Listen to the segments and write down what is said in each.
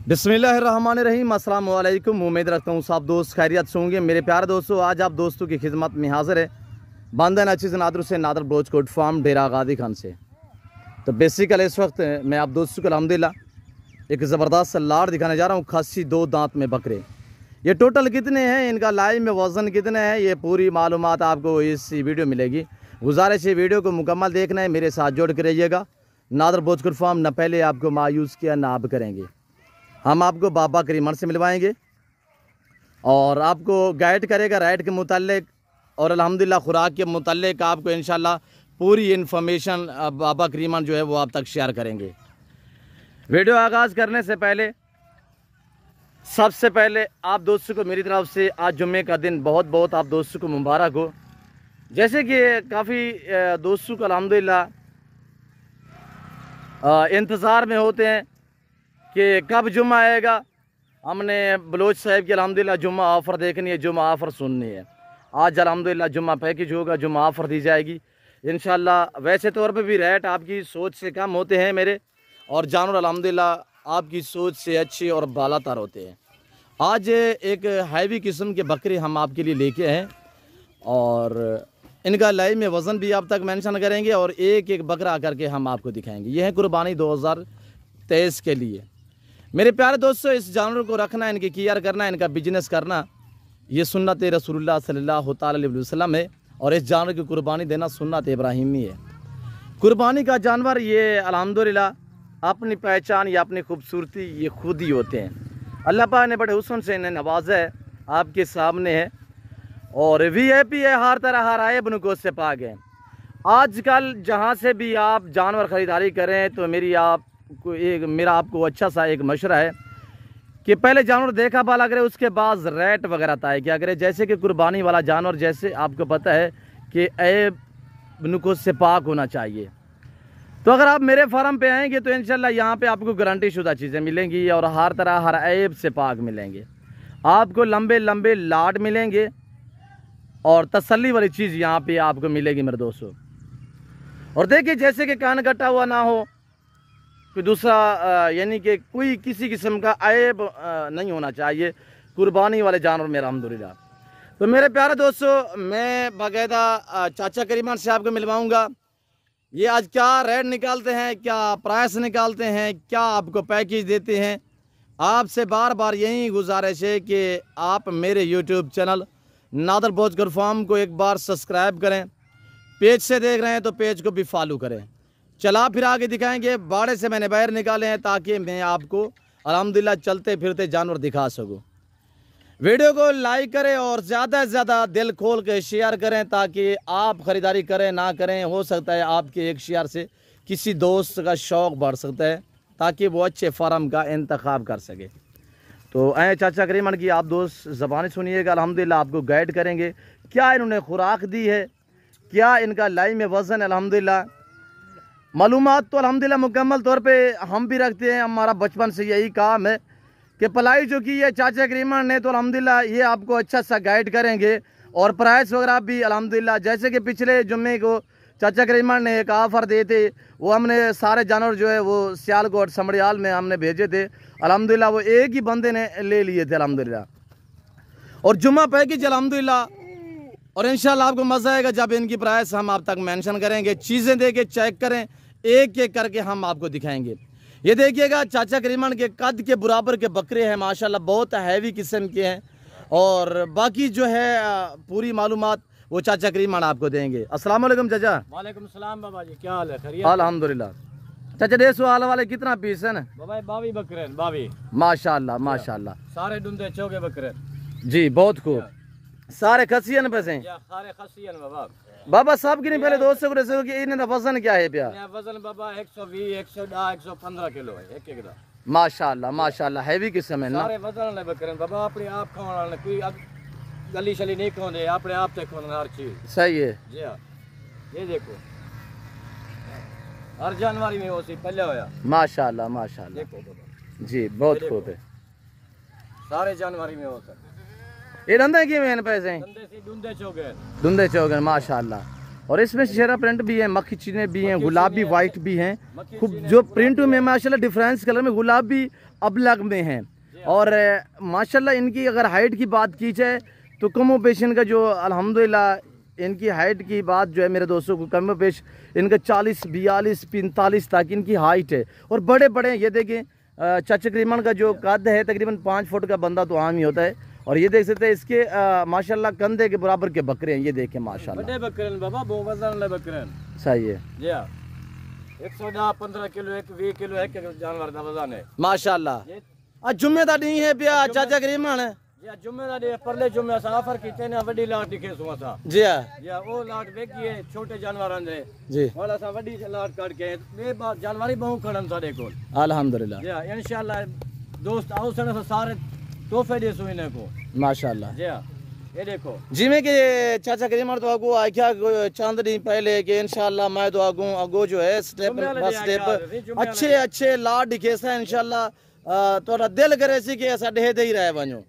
बिस्मिल्लाहिर्रहमानिर्रहीम। अस्सलाम वालेकुम। उम्मीद रखता हूँ सब दोस्त खैरियत से होंगे। मेरे प्यारे दोस्तों, आज आप दोस्तों की खिदमत में हाजिर है बंदन अचीज़ नादर से नादर ब्लोच कोट फार्म डेरा गादी खान से। तो बेसिकली इस वक्त मैं आप दोस्तों को अल्हम्दुलिल्लाह एक ज़बरदस्त लाड़ दिखाने जा रहा हूँ। खासी 2 दांत में बकरे। ये टोटल कितने हैं, इनका लाइव में वज़न कितने हैं, ये पूरी मालूमात आपको इस वीडियो मिलेगी। गुजारिश है वीडियो को मुकम्मल देखना है, मेरे साथ जोड़ के रहिएगा। नादर ब्लोच कोट फार्म न पहले आपको मायूस किया ना आप करेंगे। हम आपको बाबा करीमन से मिलवाएंगे और आपको गाइड करेगा राइट के मुतालिक और अल्हम्दुलिल्लाह खुराक के मुतालिक आपको इंशाल्लाह पूरी इन्फॉर्मेशन बाबा करीमन जो है वो आप तक शेयर करेंगे। वीडियो आगाज़ करने से पहले सबसे पहले आप दोस्तों को मेरी तरफ से आज जुम्मे का दिन बहुत बहुत आप दोस्तों को मुबारक हो। जैसे कि काफ़ी दोस्तों को अल्हम्दुलिल्लाह इंतज़ार में होते हैं कि कब जुम्मा आएगा। हमने बलोच साहब की अल्हम्दुलिल्लाह जुम्मा ऑफ़र देखनी है, जुम्मा ऑफ़र सुननी है। आज अल्हम्दुलिल्लाह जुम्मा पैकेज होगा, जुम्मा ऑफ़र दी जाएगी इंशाल्लाह। वैसे तौर पे भी रेट आपकी सोच से कम होते हैं मेरे, और जानवर अल्हम्दुलिल्लाह आपकी सोच से अच्छे और बालातर होते हैं। आज एक हैवी किस्म के बकरे हम आपके लिए लेके हैं और इनका लाइव में वज़न भी आप तक मेंशन करेंगे और एक एक बकरा करके हम आपको दिखाएंगे। यह है कुर्बानी 2023 के लिए। मेरे प्यारे दोस्तों, इस जानवर को रखना, इनकी केयर करना, इनका बिजनेस करना, ये सुन्नत रसूलुल्लाह सल्लल्लाहु अलैहि वसल्लम है और इस जानवर की कुर्बानी देना सुन्नत इब्राहिमी है। कुर्बानी का जानवर ये अल्हम्दुलिल्लाह अपनी पहचान या अपनी खूबसूरती ये खुद ही होते हैं। अल्लाह पाक ने बड़े हुस्न से इन्हें नवाजा है, आपके सामने है और VIP है, हर तरह हर आए बनुको से पाक है। आजकल जहाँ से भी आप जानवर ख़रीदारी करें तो मेरा आपको अच्छा सा एक मशवरा है कि पहले जानवर देखा भाला करें, उसके बाद रेट वगैरह तय क्या करें। जैसे कि कुर्बानी वाला जानवर, जैसे आपको पता है कि ऐब नुकुस से पाक होना चाहिए। तो अगर आप मेरे फार्म पे आएंगे तो इंशाल्लाह यहाँ पे आपको गारंटी शुदा चीज़ें मिलेंगी और हर तरह हर ऐब से पाक मिलेंगे। आपको लंबे लंबे लाड मिलेंगे और तसल्ली वाली चीज़ यहाँ पे आपको मिलेगी मेरे दोस्तों। और देखिए, जैसे कि कान कटा हुआ ना हो, कोई दूसरा यानी कि कोई किसी किस्म का ऐब नहीं होना चाहिए कुर्बानी वाले जानवर में अल्हम्दुलिल्लाह। तो मेरे प्यारे दोस्तों, मैं बाकायदा चाचा करीमन से आपको मिलवाऊंगा। ये आज क्या रेट निकालते हैं, क्या प्राइस निकालते हैं, क्या आपको पैकेज देते हैं। आपसे बार बार यही गुजारिश है कि आप मेरे YouTube channel Nadir Baloch Kot farm को एक बार सब्सक्राइब करें। पेज से देख रहे हैं तो पेज को भी फॉलो करें। चला फिर आगे दिखाएंगे। बाड़े से मैंने बाहर निकाले हैं ताकि मैं आपको अल्हम्दुलिल्लाह चलते फिरते जानवर दिखा सकूं। वीडियो को लाइक करें और ज़्यादा से ज़्यादा दिल खोल के शेयर करें ताकि आप ख़रीदारी करें ना करें, हो सकता है आपके एक शेयर से किसी दोस्त का शौक़ बढ़ सकता है ताकि वो अच्छे फार्म का इंतखाब कर सके। तो ऐ चाचा करीमन की आप दोस्त ज़बानी सुनिएगा। अल्हम्दुलिल्लाह आपको गाइड करेंगे क्या इन्होंने खुराक दी है, क्या इनका लाइव में वज़न। अल्हम्दुलिल्लाह मालूमात तो अल्हम्दुलिल्लाह मुकम्मल तौर पे हम भी रखते हैं। हमारा बचपन से यही काम है कि पलाई जो की है चाचा करीमन ने, तो अल्हम्दुलिल्लाह ये आपको अच्छा सा गाइड करेंगे और प्राइस वगैरह भी अल्हम्दुलिल्लाह। जैसे कि पिछले जुम्मे को चाचा करीमन ने एक ऑफ़र दिए थे, वो हमने सारे जानवर जो है वो सियालकोट समड़ियाल में हमने भेजे थे। अल्हम्दुलिल्लाह वो एक ही बंदे ने ले लिए थे अल्हम्दुलिल्लाह। और जुम्मा पैकेज अल्हम्दुलिल्लाह, और इंशाल्लाह आपको मज़ा आएगा जब इनकी प्राइस हम आप तक मेंशन करेंगे। चीज़ें देके चेक करें, एक एक करके हम आपको दिखाएंगे। ये देखिएगा, चाचा करीमन के कद के बराबर के बकरे हैं माशाल्लाह, बहुत हैवी किस्म के हैं। और बाकी जो है पूरी मालूमात वो चाचा करीमन आपको देंगे। अस्सलाम वालेकुम चाचा। वालेकुम सलाम बाबा जी, क्या हाल है? खैरियत? अल्हम्दुलिल्लाह। चाचा 150 वाले कितना पीस है ना? बाबा 22 बकरे हैं, 22 माशाल्लाह माशाल्लाह। सारे डुंदे चौके बकरे जी, बहुत खूब। सारे खसियन पे से सारे खसियन बाबा। बाबा साहब की नहीं, पहले दोस्तों को रसो कि इन्हें वजन क्या है प्यार? वजन बाबा 120 110 115 किलो है एक एक दा। माशाल्लाह माशाल्लाह, हैवी किस्म है ना। सारे वजन वाले बकरे बाबा, अपने आप खाने वाले, कोई गली शली नहीं खाते, अपने आप तक खाने हर चीज। सही है जी हाँ, ये देखो हर जानवरी में उसी पहले होया। माशाल्लाह माशाल्लाह, देखो बाबा जी बहुत खूब है। सारे जानवरी में होता है। ये धंधे की में पैसे डुंदे चौके धुंधे चौगन माशाल्लाह। और इसमें शेरा प्रिंट भी है, मक्खी चीने भी हैं, गुलाबी वाइट भी हैं। खूब जो प्रिंट में माशाल्लाह डिफरेंस कलर में गुलाबी अबलग में हैं। और माशाल्लाह इनकी अगर हाइट की बात की जाए तो कमो पेश इनका जो अल्हम्दुलिल्लाह इनकी हाइट की बात जो है मेरे दोस्तों को कमो पेश इनका 40, 42, 45 तक इनकी हाइट है। और बड़े बड़े ये देखें चाचा करीमन का जो कद है तकरीबन 5 फुट का बंदा तो आम ही होता है। और ये देख सकते हैं इसके माशाल्लाह कंधे के बराबर के बकरे हैं, ये देखें माशाल्लाह बड़े बकरे बाबा, बहुत वजन वाले बकरे हैं। सही है जी हां, 110 15 किलो 20 किलो एक जानवर का वजन है माशाल्लाह। आज जुम्मे दा नहीं है पिया चाचा करीमन जी, जुम्मे दा डे परले जुम्मे सफर कीते ने वड्डी लाट दिखे सुआ सा जी हां जी, वो लाट वेखी है छोटे जानवरां दे जी, वाला सा वड्डी लाट काट के बे जानवर ही बहुत खड़न साडे कोल अल्हम्दुलिल्लाह जी। इंशाल्लाह दोस्त आओ सन सारे तोहफे दे सो इन्हें को माशाल्लाह। जी हां, ये देखो जिमें कि चाचा करीमन तो आगू आख्या चंद दिन पहले कि इंशाल्लाह मैं तो आगू जो है स्टेप बस स्टेप अच्छे अच्छे लाट दिखे सा इंशाल्लाह थोड़ा दिल करे सी कि ऐसा दे ही रहे वनो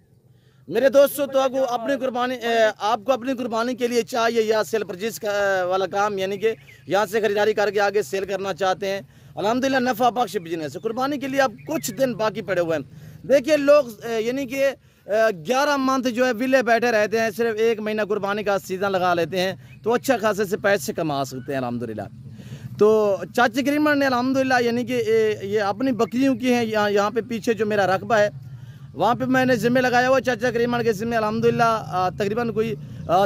मेरे दोस्तों। तो आपको अपनी कुर्बानी आपको अपनी कुर्बानी के लिए चाहिए या सेल परचेज वाला काम, यानी कि यहाँ से खरीदारी करके आगे सेल करना चाहते हैं, अल्हम्दुलिल्लाह नफ़ा बख्श बिजनेस है। कुर्बानी के लिए अब कुछ दिन बाकी पड़े हुए हैं। देखिए लोग यानी कि 11 मंथ जो है विले बैठे रहते हैं, सिर्फ 1 महीना कुर्बानी का सीज़न लगा लेते हैं तो अच्छा खासे से पैसे कमा सकते हैं अल्हम्दुलिल्लाह। तो चाचा करीमन ने अल्हम्दुलिल्लाह यानी कि ये अपनी बकरियों की हैं। यहाँ पे पीछे जो मेरा रकबा है वहाँ पे मैंने ज़िम्मे लगाया हुआ चाचा करीमन के ज़िम्मे अल्हम्दुलिल्लाह तकरीबन कोई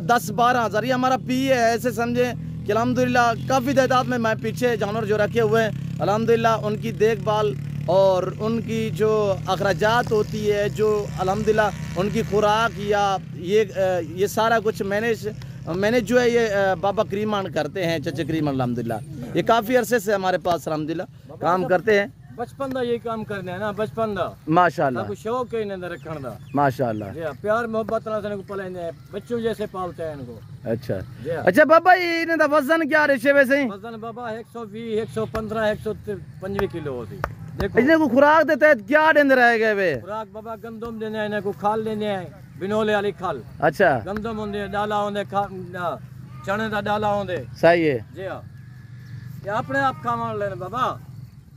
10-12 हज़ार ये हमारा पी है, ऐसे समझें कि अल्हम्दुलिल्लाह काफ़ी तादाद में मैं पीछे जानवर जो रखे हुए हैं अल्हम्दुलिल्लाह उनकी देखभाल और उनकी जो अखराजात होती है, जो अल्हम्दुलिल्लाह उनकी खुराक या ये सारा कुछ मैंने जो है ये बाबा करीमन करते हैं, चाचा करीमन अल्हम्दुलिल्लाह ये काफ़ी अरसे से हमारे पास अल्हम्दुलिल्लाह काम करते हैं। बचपन दा ये काम करने है ना, बचपन दा माशाल्लाह कुछ शौक है इन्हें रखने दा माशाल्लाह। जी, प्यार मोहब्बत ना से पलेंगे हैं, बच्चों जैसे पालते हैं इनको। अच्छा जी, अच्छा बाबा इन्हें दा वजन क्या रहे वैसे ही वजन बाबा 120 115 125 किलो होती। देखो इन्हें को खुराक देते हैं क्या देंदे रह गए वे खुराक बाबा गंदम देने हैं, इन्हें को खाल देने हैं, बिनोले वाली खाल। अच्छा गंदम होंदे, डाला होंदे, चने दा डाला होंदे। सही है। जी हां, ये अपने आप खावन लेने बाबा।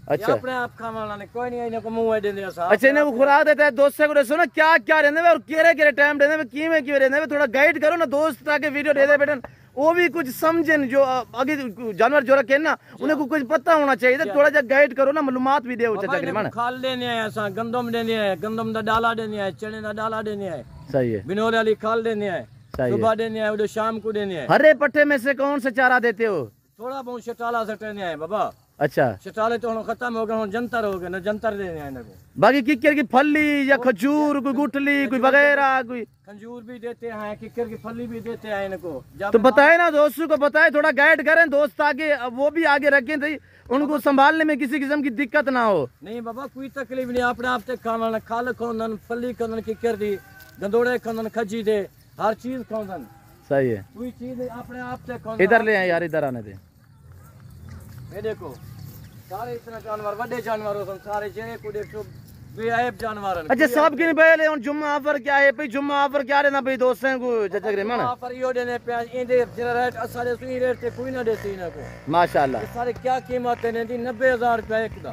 अच्छा अपने आप खावन लेने कोई नहीं इन्हें को मुंह देंदे असा। अच्छा इन्हें को खुराक देते हैं दोस्त से को सुनो क्या क्या देंदे और केरे टाइम देंदे कीमे क्यों देंदे, थोड़ा गाइड करो ना दोस्त ताकि वीडियो दे दे बेटन वो भी कुछ समझें, जो आगे जानवर जो रखे ना उन्हें को कुछ पता होना चाहिए, थोड़ा जा गाइड करो ना, मालूमात भी दे चाचा करीमन। खाल देने हैं असा, गंदम देने हैं, गंदम दा डाला देने हैं, चने दा डाला देने हैं। सही है। बिनोले वाली खाल देने हैं, सुबह देने हैं, उधर शाम को देने हैं। हरे पट्टे में से कौन सा चारा देते हो? थोड़ा बहुत शटाला से देने हैं बाबा। अच्छा शटाले तो खत्म हो गए, हम जंतर हो गए ना, जंतर देने हैं इनको। बाकी किक्कर की फली या खजूर कोई गुठली कोई वगैरह कोई खजूर भी देते हैं, किक्कर की फली भी देते हैं इनको। तो बताए ना दोस्तों को, बताए थोड़ा गाइड करें दोस्त आगे, वो भी आगे रखें तो उनको संभालने में किसी किस्म की दिक्कत ना हो। नहीं बाबा कोई तकलीफ नहीं, अपने आप से खाना खाल खोंदन, फली खोंदन, किक्कर दी, गंदोड़े खोंदन, खजी दे, हर चीज खोंदन। सही है, कोई चीज अपने आप से खोंदन। इधर ले आए यार, इधर आने दे। ये देखो सारे इतना जानवर बड़े जानवर हो, सारे जेरे को देखो बेअयब जानवर। अच्छा सब के पहले उन जुम्मा ऑफर क्या है भाई, जुम्मा ऑफर क्या देना भाई दोस्तों को चाचा करीमन? ऑफर यो देने पे इंदे जरा रेट असारे सुई रेट पे कोई ना देती इनको माशाल्लाह। सारे क्या कीमत है दी 90,000 रुपए एक दा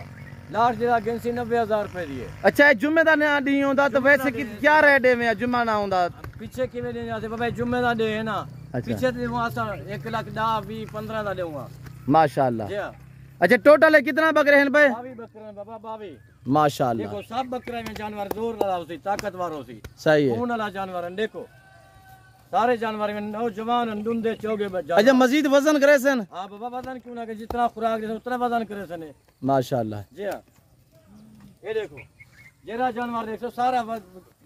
लास्ट जरा गेंसी 90,000 रुपए दिए। अच्छा जुम्मे दा ना दी होंदा तो वैसे क्या रेट है में जुम्मा ना होंदा पीछे किवे देने आते बाबा, जुम्मे दा दे है ना। पीछे ते वहां सा 1 लाख 10 20 15 दा दूंगा माशाल्लाह। जी हां। अच्छा टोटल है कितना बकरे हैं भाई? 22 बकरे हैं बाबा, 22 माशाल्लाह। देखो सब बकरे में जानवर जोर वाला होती, ताकतवर होती, सही है, खून वाला जानवर है। देखो सारे जानवर में नौजवान अंडुंदे चौगे बच्चे। अच्छा मजीद वजन करे सन? हां बाबा वजन क्यों ना, जितना खुराक दे उतना वजन करे सन माशाल्लाह। जी हां। ये देखो जेरा जानवर देखो सारा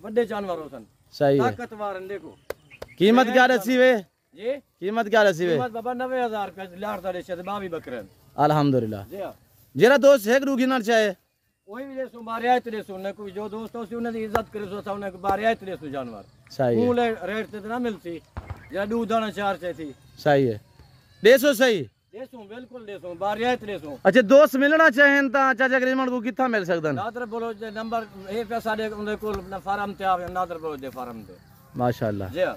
बड़े जानवर हो सन, सही है, ताकतवर है। देखो कीमत क्या रसी वे जी? कीमत क्या रसी वे? कीमत बाबा 90,000 रुपए लाख दा देशे 22 बकरे अल्हम्दुलिल्लाह। जी हां। जरा दोस्त एक रूखी ना चाहे वही भी देसो बारियात देसो ने कोई जो दोस्तों से उन्हें इज्जत करे सो उन्हें बारियात देसो जानवर। सही है, मूले रेट से ना मिलती या दूध दाना चार से थी। सही है, देसो सही देसो बिल्कुल देसो बारियात देसो। अच्छा दोस्त मिलना चाहें ता चाचा करीमन को कितना मिल सकदा? नादर बोलो जे नंबर ए पैसा दे उनके को फार्म ते आवे, नादर बोलो दे फार्म दे। माशाल्लाह। जी हां।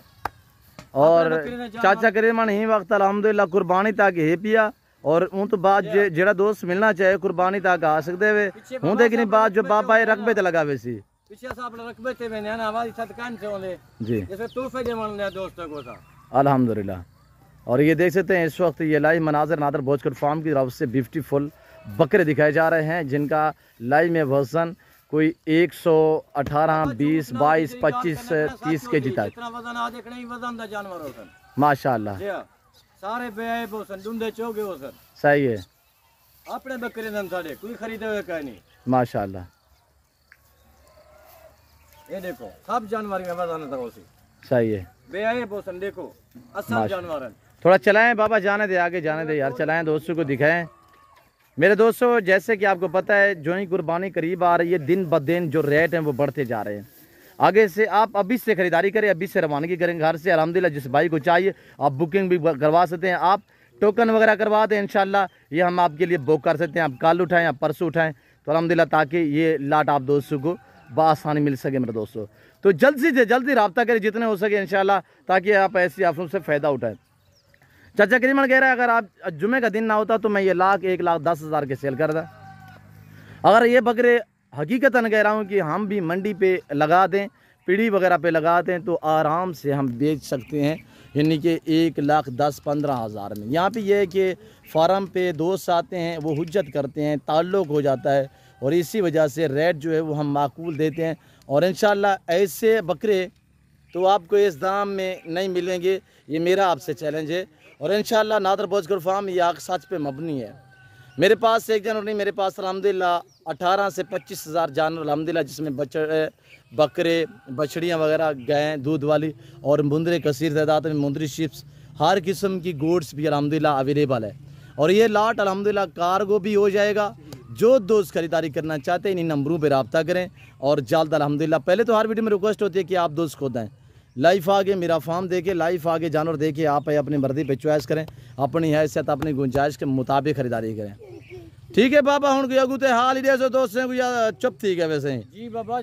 और चाचा करीमन ही वक्त अलहमदुलिल्लाह कुर्बानी तक ही पिया और उन तो बाद जेड़ा दोस्त मिलना चाहे कुर्बानी तक आ सकते वे हूं देख नहीं बात जो बाबा रकबे ते लगा वे सी पीछे साहब रकबे ते मैंने ना आवाज सदकान से होले जी जैसे तोहफे देवन ले दोस्तों को सा अल्हम्दुलिल्लाह। और ये देख सकते हैं इस वक्त ये लाइव मनाजर नादर भोजकर फार्म की तरफ से ब्यूटीफुल बकरे दिखाए जा रहे हैं जिनका लाइव में वजन कोई 118, 20, 22, 25, 30 के जी तक माशाअल्लाह सारे बेअब हो सन दुंदे चोगे हो सन सही है अपने बकरे नन साडे कोई खरीदे हुए कहीं नहीं माशाअल्लाह। ये देखो सब जानवर में वजन था उसी सही है बेअब हो सन देखो असल जानवर थोड़ा चलाएं बाबा जाने दे आगे जाने दे यार चलाएं दोस्तों को दिखाएं। मेरे दोस्तों जैसे कि आपको पता है जो ही कुर्बानी करीब आ रही है दिन ब दिन जो रेट हैं वो बढ़ते जा रहे हैं। आगे से आप अभी से ख़रीदारी करें अभी से रवानगी करें घर से अल्हम्दुलिल्लाह जिस भाई को चाहिए आप बुकिंग भी करवा सकते हैं आप टोकन वगैरह करवा दें इंशाल्लाह ये हम आपके लिए बुक कर सकते हैं आप कल उठाएं आप परसों उठाएं तो अल्हम्दुलिल्लाह ताकि ये लाट आप दोस्तों को बआसानी मिल सके मेरे दोस्तों। तो जल्दी से जल्दी रब्ता करें जितने हो सके इंशाल्लाह ताकि आप ऐसी ऑफरों से फ़ायदा उठाएँ। चाचा करीमन कह रहा है अगर आप जुमे का दिन ना होता तो मैं ये 1,10,000 के सेल कर दा। अगर ये बकरे हकीकतन कह रहा हूँ कि हम भी मंडी पे लगा दें पीढ़ी वगैरह पे लगा दें तो आराम से हम बेच सकते हैं यानी कि 1,10,15,000 में। यहाँ पे ये है कि फार्म पे दोस्त आते हैं वो हुज्जत करते हैं ताल्लुक़ हो जाता है और इसी वजह से रेट जो है वो हम माकूल देते हैं और इंशाल्लाह ऐसे बकरे तो आपको इस दाम में नहीं मिलेंगे। ये मेरा आपसे चैलेंज है और इंशाल्लाह नादर भोजकर फार्म ये आग सच पे मबनी है। मेरे पास एक जानवर नहीं मेरे पास अल्हम्दुलिल्लाह 18 से 25,000 जानवर अल्हम्दुलिल्लाह जिसमें बकरे बछड़ियाँ वगैरह गाय दूध वाली और मुंदरे कसीर तादाद में मुंदरी शिप्स हर किस्म की गोड्स भी अल्हम्दुलिल्लाह अवेलेबल है और ये लाट अल्हम्दुलिल्लाह कार्गो भी हो जाएगा। जो दोस्त खरीदारी करना चाहते हैं इन नंबरों पर रब्ता करें और जल्द अल्हम्दुलिल्लाह। पहले तो हर वीडियो में रिक्वेस्ट होती है कि आप दोस्त खुद आएँ लाइफ आगे मेरा फार्म देखे लाइफ आगे जानवर देखे आप अपनी मर्जी पे चॉइस करें अपनी हैसियत अपनी गुंजाइश के मुताबिक खरीदारी करें। ठीक है बाबा हूँ अगू तो हाल ही दे दोस्त चुप थी गए वैसे जी बाबा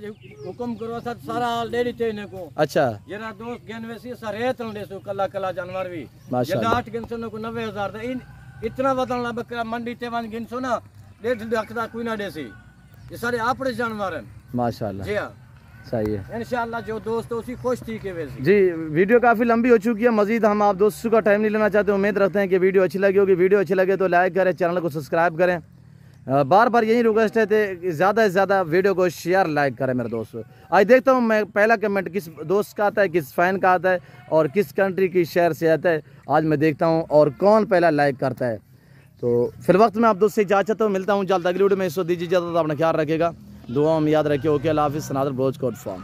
हुक्म करो सर सारा हाल दे दी ने को अच्छा जरा दोस्त गेन वैसे सारे तन देसो कला कला जानवर भी माशाल्लाह 8 गिनसो को 90,000 इन इतना बदलना बकरा मंडी ते वन गिनसो ना 1.5 लाख दा कोई ना देसी ये सारे आपरे जानवर हैं माशाल्लाह। जी हां सही है इंशाल्लाह जो दोस्त उसी खुश थी के वैसे जी। वीडियो काफ़ी लंबी हो चुकी है मजीद हम आप दोस्तों का टाइम नहीं लेना चाहते उम्मीद रखते हैं कि वीडियो अच्छी लगी होगी। वीडियो अच्छी लगे तो लाइक करें चैनल को सब्सक्राइब करें बार बार यही रिक्वेस्ट है कि ज़्यादा से ज़्यादा वीडियो को शेयर लाइक करें मेरे दोस्तों। आज देखता हूँ मैं पहला कमेंट किस दोस्त का आता है किस फ़ैन का आता है और किस कंट्री की शहर से आता है आज मैं देखता हूँ और कौन पहला लाइक करता है। तो फिर वक्त में आप दोस्त से इजाज़त हूँ मिलता हूँ जल्द अगली वीडियो में। इसको दीजिए इजाज़त अपना ख्याल रखेगा दुआ में याद रखिए। ओके अल्लाह हाफिज़ नादर भोजकर फार्म।